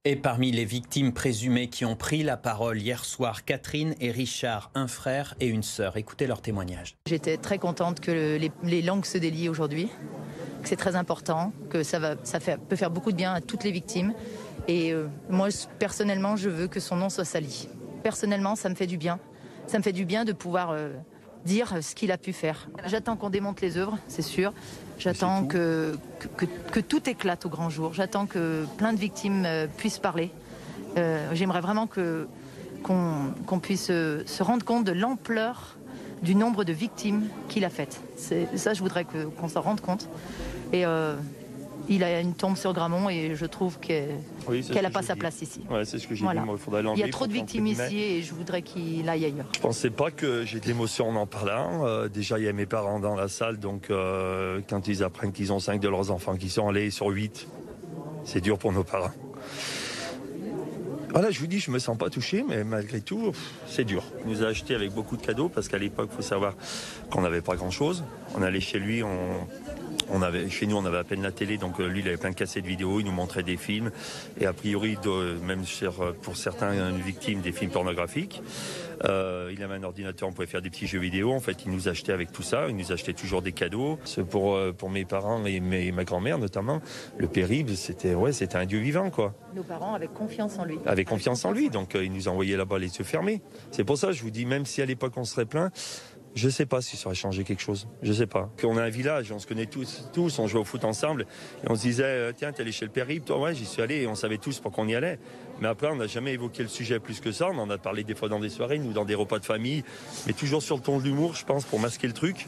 Et parmi les victimes présumées qui ont pris la parole hier soir, Catherine et Richard, un frère et une sœur. Écoutez leur témoignage. J'étais très contente que les langues se délient aujourd'hui, que c'est très important, que peut faire beaucoup de bien à toutes les victimes. Et moi, personnellement, je veux que son nom soit sali. Personnellement, ça me fait du bien. Ça me fait du bien de pouvoir dire ce qu'il a pu faire. J'attends qu'on démonte les œuvres, c'est sûr. J'attends que tout éclate au grand jour. J'attends que plein de victimes puissent parler. J'aimerais vraiment qu'on puisse se rendre compte de l'ampleur du nombre de victimes qu'il a faites. Ça, je voudrais qu'on s'en rende compte. Et il a une tombe sur Gramont et je trouve qu'elle n'a pas sa place ici. Ouais, c'est ce que j'ai dit, moi, il faudrait Il l'enlever. y a trop de victimes ici et je voudrais qu'il aille ailleurs. Je pensais pas que j'ai de l'émotion en parlant. Déjà, il y a mes parents dans la salle, donc quand ils apprennent qu'ils ont 5 de leurs enfants qui sont allés sur 8, c'est dur pour nos parents. Voilà, je vous dis, je me sens pas touché, mais malgré tout, c'est dur. Il nous a acheté avec beaucoup de cadeaux, parce qu'à l'époque, il faut savoir qu'on n'avait pas grand-chose. On allait chez lui, chez nous, on avait à peine la télé, donc lui, il avait plein de cassettes vidéo, il nous montrait des films, et a priori, même pour certaines victimes, des films pornographiques. Il avait un ordinateur, on pouvait faire des petits jeux vidéo. En fait, il nous achetait avec tout ça, il nous achetait toujours des cadeaux. Pour mes parents et ma grand-mère notamment, le périple, c'était un dieu vivant, quoi. Nos parents avaient confiance en lui. Avec confiance en lui, donc il nous envoyait là-bas les yeux fermés. C'est pour ça que je vous dis, même si à l'époque on serait plein, je sais pas si ça aurait changé quelque chose. Je sais pas. On a un village, on se connaît tous, on jouait au foot ensemble. Et on se disait, tiens, t'es allé chez le périple, toi, ouais, j'y suis allé. Et on savait tous pour qu'on y allait. Mais après, on n'a jamais évoqué le sujet plus que ça. On en a parlé des fois dans des soirées, nous, dans des repas de famille. Mais toujours sur le ton de l'humour, je pense, pour masquer le truc.